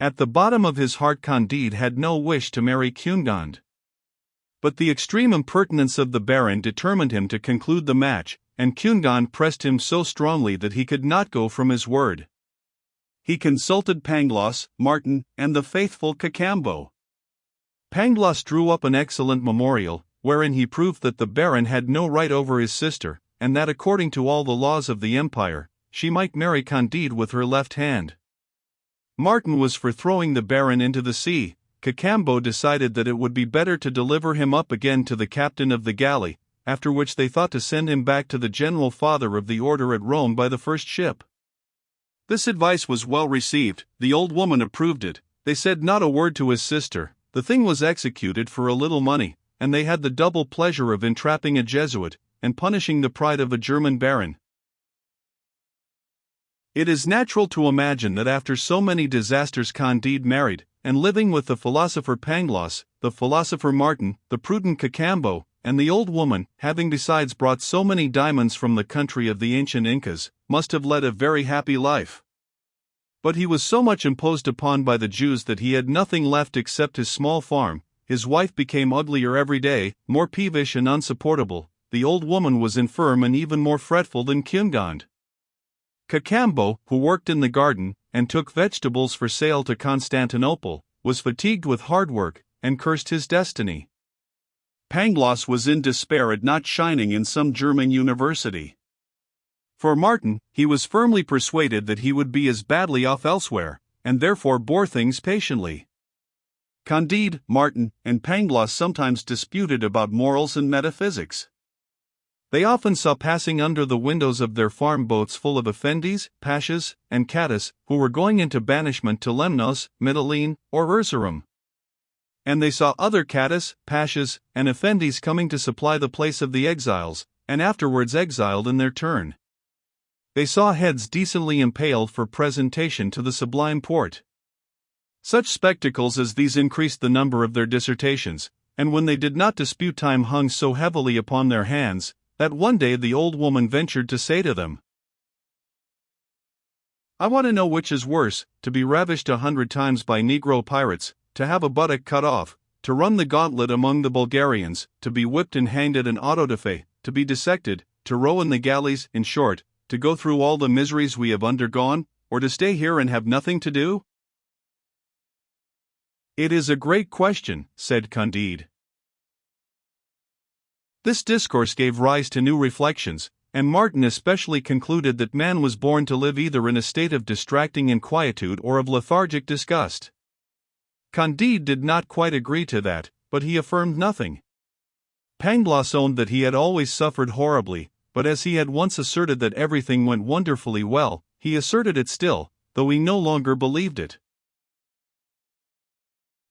At the bottom of his heart Candide had no wish to marry Cunegonde. But the extreme impertinence of the Baron determined him to conclude the match, and Cunegonde pressed him so strongly that he could not go from his word. He consulted Pangloss, Martin, and the faithful Cacambo. Pangloss drew up an excellent memorial, wherein he proved that the Baron had no right over his sister, and that according to all the laws of the empire, she might marry Candide with her left hand. Martin was for throwing the Baron into the sea. Cacambo decided that it would be better to deliver him up again to the captain of the galley, after which they thought to send him back to the general father of the order at Rome by the first ship. This advice was well received, the old woman approved it, they said not a word to his sister, the thing was executed for a little money, and they had the double pleasure of entrapping a Jesuit, and punishing the pride of a German baron. It is natural to imagine that after so many disasters Candide married, and living with the philosopher Pangloss, the philosopher Martin, the prudent Cacambo, and the old woman, having besides brought so many diamonds from the country of the ancient Incas, must have led a very happy life. But he was so much imposed upon by the Jews that he had nothing left except his small farm. His wife became uglier every day, more peevish and unsupportable. The old woman was infirm and even more fretful than Cunegonde. Cacambo, who worked in the garden, and took vegetables for sale to Constantinople, was fatigued with hard work, and cursed his destiny. Pangloss was in despair at not shining in some German university. For Martin, he was firmly persuaded that he would be as badly off elsewhere, and therefore bore things patiently. Candide, Martin, and Pangloss sometimes disputed about morals and metaphysics. They often saw passing under the windows of their farm boats full of effendis, pashas, and cadis, who were going into banishment to Lemnos, Mytilene, or Erzurum. And they saw other cadis, pashas, and effendis coming to supply the place of the exiles, and afterwards exiled in their turn. They saw heads decently impaled for presentation to the Sublime Porte. Such spectacles as these increased the number of their dissertations, and when they did not dispute time hung so heavily upon their hands, that one day the old woman ventured to say to them, "I want to know which is worse, to be ravished 100 times by Negro pirates, to have a buttock cut off, to run the gauntlet among the Bulgarians, to be whipped and hanged at an auto da fe, to be dissected, to row in the galleys, in short, to go through all the miseries we have undergone, or to stay here and have nothing to do?" "It is a great question," said Candide. This discourse gave rise to new reflections, and Martin especially concluded that man was born to live either in a state of distracting inquietude or of lethargic disgust. Candide did not quite agree to that, but he affirmed nothing. Pangloss owned that he had always suffered horribly, but as he had once asserted that everything went wonderfully well, he asserted it still, though he no longer believed it.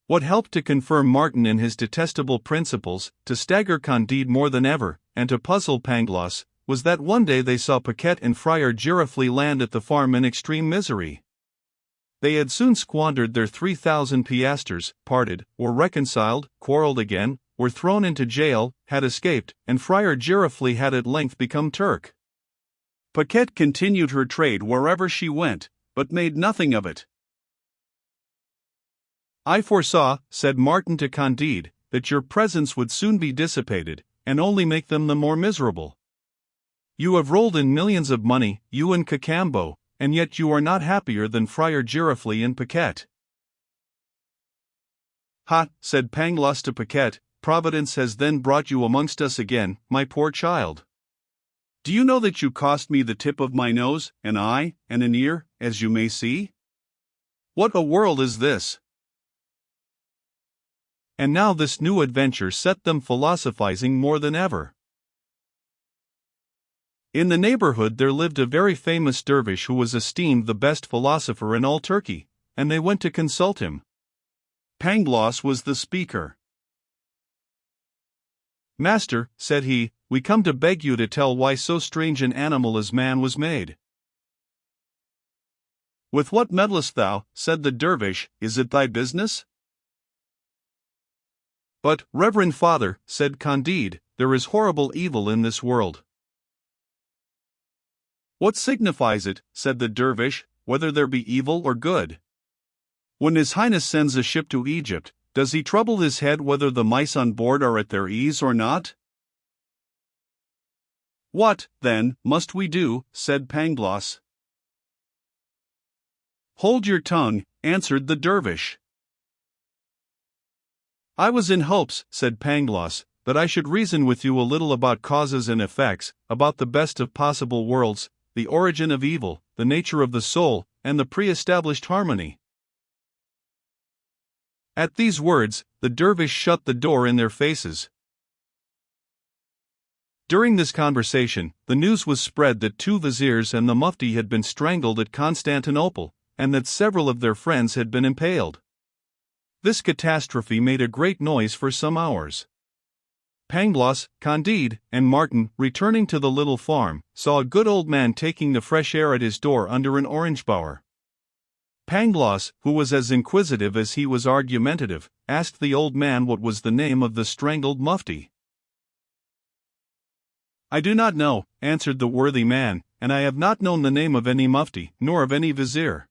What helped to confirm Martin in his detestable principles, to stagger Candide more than ever, and to puzzle Pangloss, was that one day they saw Paquette and Friar Giroflee land at the farm in extreme misery. They had soon squandered their 3,000 piastres, parted, were reconciled, quarreled again, were thrown into jail, had escaped, and Friar Giroflee had at length become Turk. Paquette continued her trade wherever she went, but made nothing of it. "I foresaw," said Martin to Candide, "that your presence would soon be dissipated, and only make them the more miserable. You have rolled in millions of money, you and Cacambo, and yet you are not happier than Friar Giroflee and Paquette." "Ha," said Pangloss to Paquette, "Providence has then brought you amongst us again, my poor child. Do you know that you cost me the tip of my nose, an eye, and an ear, as you may see? What a world is this!" And now this new adventure set them philosophizing more than ever. In the neighborhood there lived a very famous dervish who was esteemed the best philosopher in all Turkey, and they went to consult him. Pangloss was the speaker. "Master," said he, "we come to beg you to tell why so strange an animal as man was made." "With what meddlest thou?" said the dervish, "is it thy business?" "But, reverend father," said Candide, "there is horrible evil in this world." "What signifies it," said the dervish, "whether there be evil or good? When His Highness sends a ship to Egypt, does he trouble his head whether the mice on board are at their ease or not? What, then, must we do? Said Pangloss. Hold your tongue, answered the dervish. I was in hopes, said Pangloss, that I should reason with you a little about causes and effects, about the best of possible worlds, the origin of evil, the nature of the soul, and the pre-established harmony. At these words, the dervish shut the door in their faces. During this conversation, the news was spread that 2 viziers and the mufti had been strangled at Constantinople, and that several of their friends had been impaled. This catastrophe made a great noise for some hours. Pangloss, Candide, and Martin, returning to the little farm, saw a good old man taking the fresh air at his door under an orange bower. Pangloss, who was as inquisitive as he was argumentative, asked the old man what was the name of the strangled mufti. I do not know, answered the worthy man, and I have not known the name of any mufti, nor of any vizier.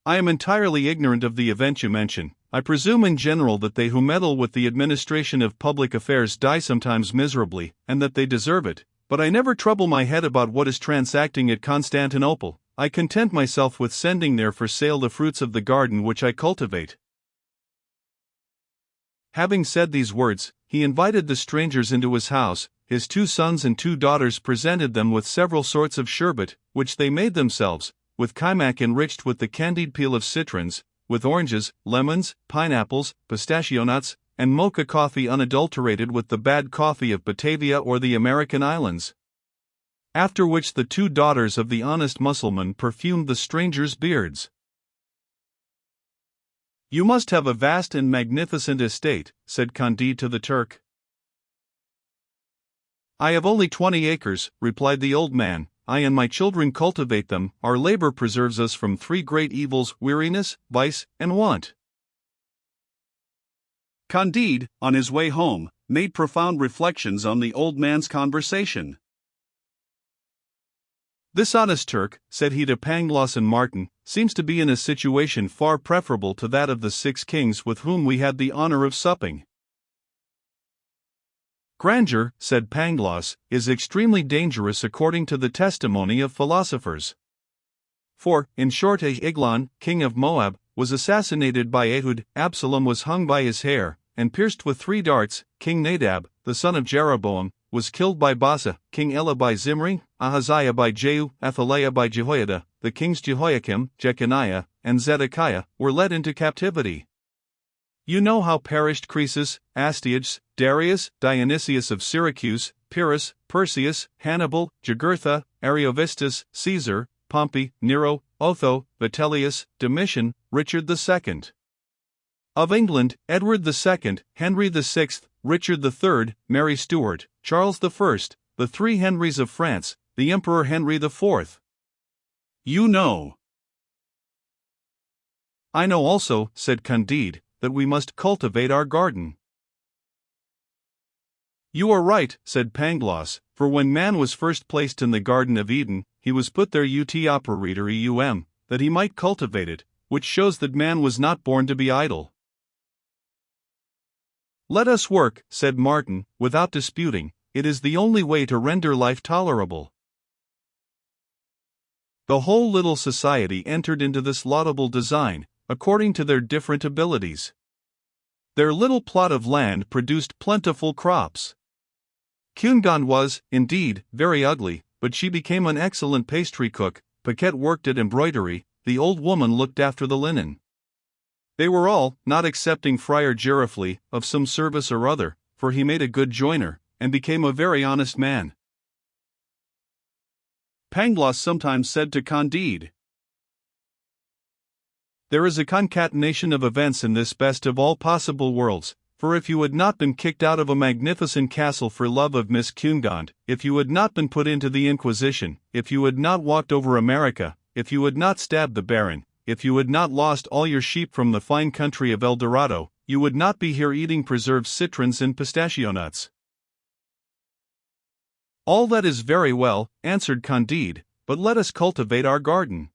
I am entirely ignorant of the event you mention. I presume in general that they who meddle with the administration of public affairs die sometimes miserably, and that they deserve it, but I never trouble my head about what is transacting at Constantinople. I content myself with sending there for sale the fruits of the garden which I cultivate. Having said these words, he invited the strangers into his house. His 2 sons and 2 daughters presented them with several sorts of sherbet, which they made themselves, with kaimak enriched with the candied peel of citrons, with oranges, lemons, pineapples, pistachio nuts, and mocha coffee unadulterated with the bad coffee of Batavia or the American islands. After which the 2 daughters of the honest Mussulman perfumed the strangers' beards. You must have a vast and magnificent estate, said Candide to the Turk. I have only 20 acres, replied the old man. I and my children cultivate them. Our labor preserves us from 3 great evils: weariness, vice, and want. Candide, on his way home, made profound reflections on the old man's conversation. This honest Turk, said he to Pangloss and Martin, seems to be in a situation far preferable to that of the 6 kings with whom we had the honor of supping. Grandeur, said Pangloss, is extremely dangerous according to the testimony of philosophers. For, in short, Eglon, king of Moab, was assassinated by Ehud, Absalom was hung by his hair, and pierced with 3 darts, King Nadab, the son of Jeroboam, was killed by Baasa, King Elah by Zimri, Ahaziah by Jehu, Athaliah by Jehoiada, the kings Jehoiakim, Jeconiah, and Zedekiah, were led into captivity. You know how perished Croesus, Astyages, Darius, Dionysius of Syracuse, Pyrrhus, Perseus, Hannibal, Jugurtha, Ariovistus, Caesar, Pompey, Nero, Otho, Vitellius, Domitian, Richard II. Of England, Edward II, Henry VI, Richard III, Mary Stuart, Charles I, the 3 Henrys of France, the Emperor Henry IV. You know. I know also, said Candide, that we must cultivate our garden. You are right, said Pangloss, for when man was first placed in the Garden of Eden, he was put there that he might cultivate it, which shows that man was not born to be idle. Let us work, said Martin, without disputing. It is the only way to render life tolerable. The whole little society entered into this laudable design, according to their different abilities. Their little plot of land produced plentiful crops. Cunegond was, indeed, very ugly, but she became an excellent pastry cook. Paquette worked at embroidery, the old woman looked after the linen. They were all, not excepting Friar Giroflee, of some service or other, for he made a good joiner, and became a very honest man. Pangloss sometimes said to Candide, there is a concatenation of events in this best of all possible worlds, for if you had not been kicked out of a magnificent castle for love of Miss Cunegond, if you had not been put into the Inquisition, if you had not walked over America, if you had not stabbed the Baron, if you had not lost all your sheep from the fine country of El Dorado, you would not be here eating preserved citrons and pistachio nuts. All that is very well, answered Candide, but let us cultivate our garden.